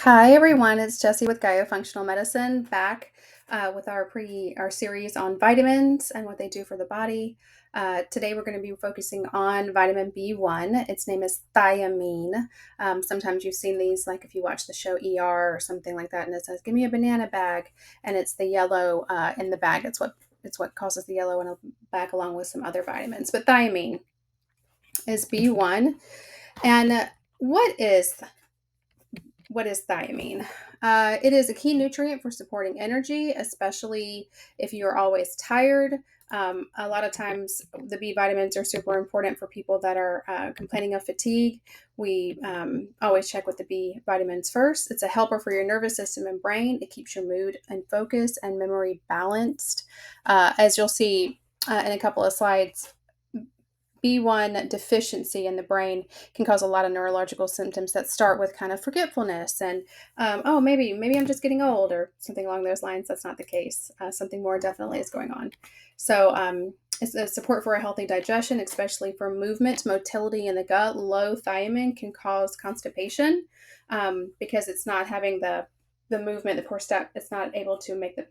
Hi everyone, it's Jessie with Gaia Functional Medicine back with our series on vitamins and what they do for the body. Today we're going to be focusing on vitamin B1. Its name is thiamine. Sometimes you've seen these, like if you watch the show ER or something like that, and it says, "Give me a banana bag," and it's the yellow in the bag. It's what causes the yellow in a bag, along with some other vitamins. But thiamine is B1, and what is what is thiamine? It is a key nutrient for supporting energy, especially if you're always tired. A lot of times, the B vitamins are super important for people that are complaining of fatigue. We always check with the B vitamins first. It's a helper for your nervous system and brain. It keeps your mood and focus and memory balanced. As you'll see in a couple of slides, B1 deficiency in the brain can cause a lot of neurological symptoms that start with kind of forgetfulness and, oh, maybe I'm just getting old or something along those lines. That's not the case. Something more definitely is going on. So it's a support for a healthy digestion, especially for movement, motility in the gut. Low thiamine can cause constipation because it's not having the movement, it's not able to make the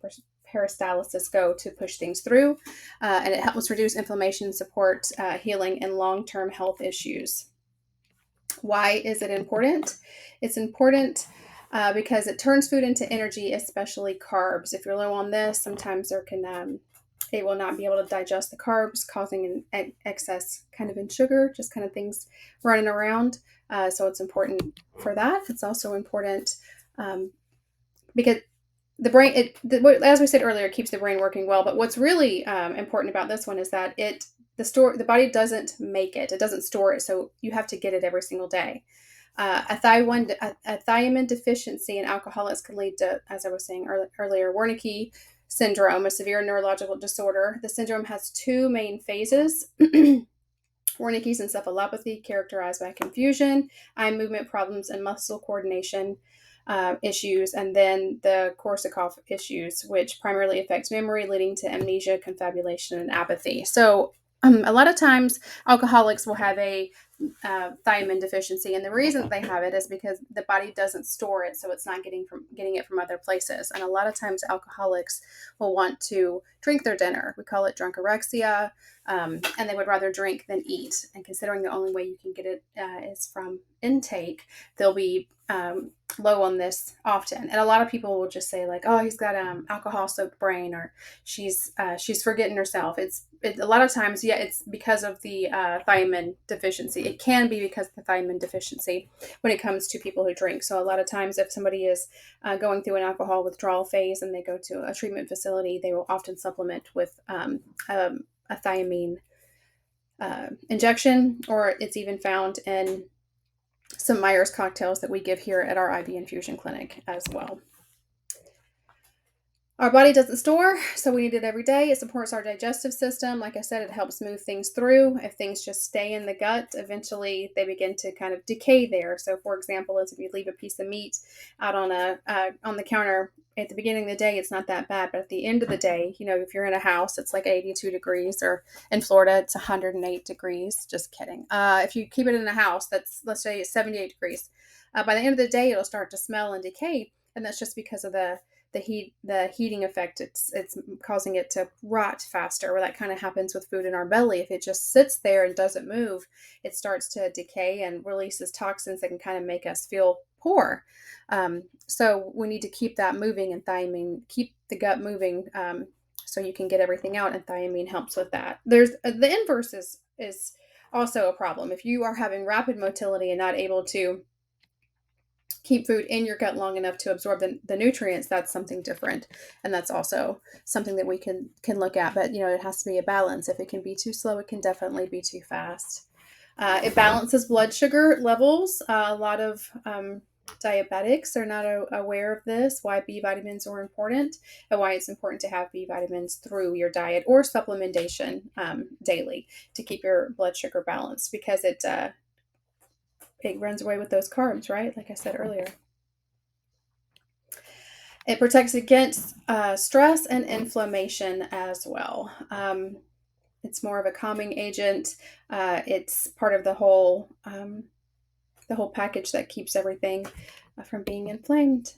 peristalsis go to push things through, and it helps reduce inflammation, support healing, and long-term health issues. Why is it important? It's important because it turns food into energy, especially carbs. If you're low on this, sometimes it will not be able to digest the carbs, causing an excess kind of in sugar, just kind of things running around. So it's important for that. It's also important because the brain, as we said earlier, it keeps the brain working well. But what's really important about this one is that the body doesn't make it. It doesn't store it, so you have to get it every single day. A thiamine deficiency in alcoholics can lead to, as I was saying earlier, Wernicke syndrome, a severe neurological disorder. The syndrome has two main phases. Wernicke's encephalopathy, characterized by confusion, eye movement problems, and muscle coordination issues, and then the Korsakoff issues, which primarily affects memory, leading to amnesia, confabulation, and apathy. So a lot of times alcoholics will have a thiamine deficiency, and the reason they have it is because the body doesn't store it, so it's not getting it from other places. And a lot of times alcoholics will want to drink their dinner. We call it drunkorexia, and they would rather drink than eat. And considering the only way you can get it is from intake, they'll be low on this often. And a lot of people will just say, like, "Oh, he's got alcohol soaked brain," or she's forgetting herself. A lot of times, yeah, it's because of the thiamine deficiency. It can be because of the thiamine deficiency when it comes to people who drink. So a lot of times, if somebody is going through an alcohol withdrawal phase and they go to a treatment facility, they will often supplement with a thiamine injection, or it's even found in some Myers cocktails that we give here at our IV infusion clinic as well. Our body doesn't store, so we need it every day. It supports our digestive system. Like I said, it helps move things through. If things just stay in the gut, eventually they begin to kind of decay there. So, for example, as if you leave a piece of meat out on the counter at the beginning of the day, it's not that bad. But at the end of the day, if you're in a house, it's like 82 degrees, or in Florida, it's 108 degrees. Just kidding. If you keep it in a house that's, let's say, 78 degrees, by the end of the day, it'll start to smell and decay, and that's just because of the heating effect. It's causing it to rot faster, where that kind of happens with food in our belly. If it just sits there and doesn't move, it starts to decay and releases toxins that can kind of make us feel poor. So we need to keep that moving, and thiamine keep the gut moving, so you can get everything out, and thiamine helps with that. There's the inverse is also a problem. If you are having rapid motility and not able to keep food in your gut long enough to absorb the nutrients, that's something different, and that's also something that we can look at. But it has to be a balance. If it can be too slow, it can definitely be too fast. It balances blood sugar levels. A lot of diabetics are not aware of this, why B vitamins are important, and why it's important to have B vitamins through your diet or supplementation daily to keep your blood sugar balanced, because it runs away with those carbs, right? Like I said earlier. It protects against stress and inflammation as well. It's more of a calming agent. It's part of the whole package that keeps everything from being inflamed.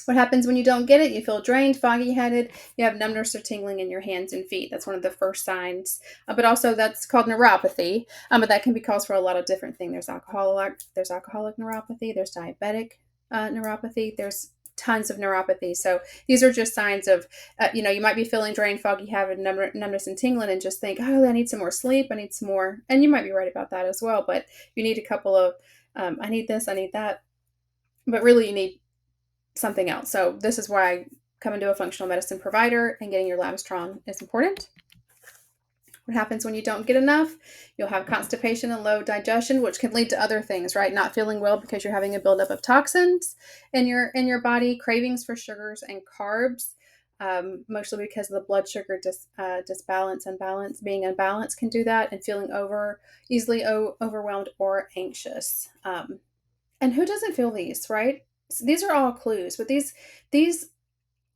What happens when you don't get it? You feel drained, foggy headed, you have numbness or tingling in your hands and feet. That's one of the first signs. But also, that's called neuropathy. But that can be caused for a lot of different things. There's alcoholic neuropathy, there's diabetic neuropathy, there's tons of neuropathy. So these are just signs of, you might be feeling drained, foggy, having numbness and tingling, and just think, oh, I need some more sleep. I need some more. And you might be right about that as well. But you need a couple of, I need this, I need that. But really, you need something else. So this is why coming to a functional medicine provider and getting your labs drawn is important. What happens when you don't get enough? You'll have constipation and low digestion, which can lead to other things, right? Not feeling well because you're having a buildup of toxins in your body, cravings for sugars and carbs, mostly because of the blood sugar unbalance. Being unbalanced can do that, and feeling easily overwhelmed or anxious. And who doesn't feel these, right? So these are all clues, but these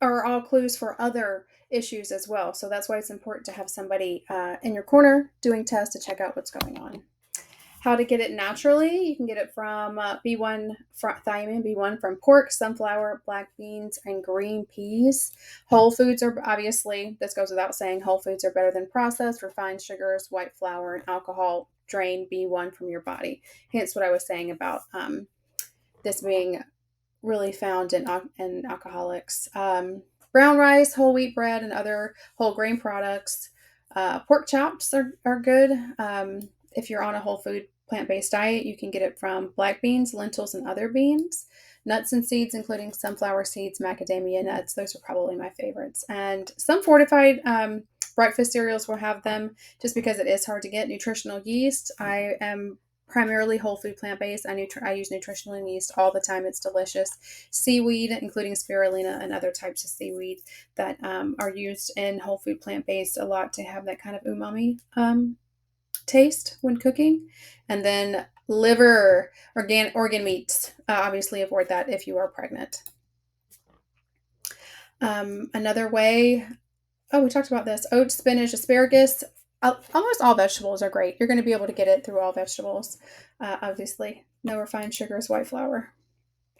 are all clues for other issues as well. So that's why it's important to have somebody in your corner doing tests to check out what's going on. How to get it naturally? You can get it from B1, thiamine B1 from pork, sunflower, black beans, and green peas. Whole foods are obviously, this goes without saying, whole foods are better than processed, refined sugars, white flour, and alcohol drain B1 from your body. Hence what I was saying about this being really found in alcoholics. Brown rice, whole wheat bread, and other whole grain products. Pork chops are good. If you're on a whole food plant-based diet, you can get it from black beans, lentils, and other beans. Nuts and seeds, including sunflower seeds, macadamia nuts. Those are probably my favorites. And some fortified breakfast cereals will have them just because it is hard to get. Nutritional yeast. I am primarily whole food plant-based. I use nutritional yeast all the time. It's delicious. Seaweed, including spirulina and other types of seaweed that are used in whole food plant-based a lot to have that kind of umami taste when cooking. And then liver, organ meats. Obviously avoid that if you are pregnant. Another way, we talked about this. Oats, spinach, asparagus. Almost all vegetables are great. You're going to be able to get it through all vegetables. Obviously, no refined sugars, white flour.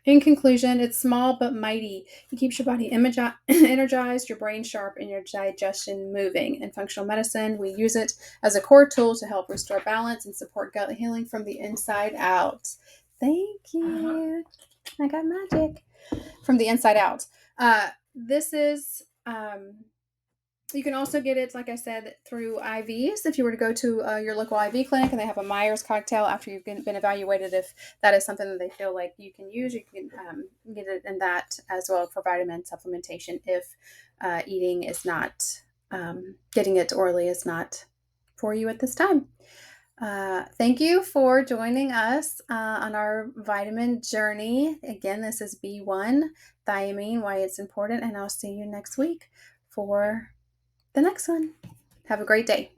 In conclusion, it's small but mighty. It keeps your body energized, your brain sharp, and your digestion moving. In functional medicine, we use it as a core tool to help restore balance and support gut healing from the inside out. Thank you. I got magic from the inside out. This is you can also get it, like I said, through IVs. If you were to go to your local IV clinic and they have a Myers cocktail after you've been evaluated, if that is something that they feel like you can use, you can get it in that as well for vitamin supplementation if eating is not, getting it orally is not for you at this time. Thank you for joining us on our vitamin journey. Again, this is B1, thiamine, why it's important, and I'll see you next week for the next one. Have a great day.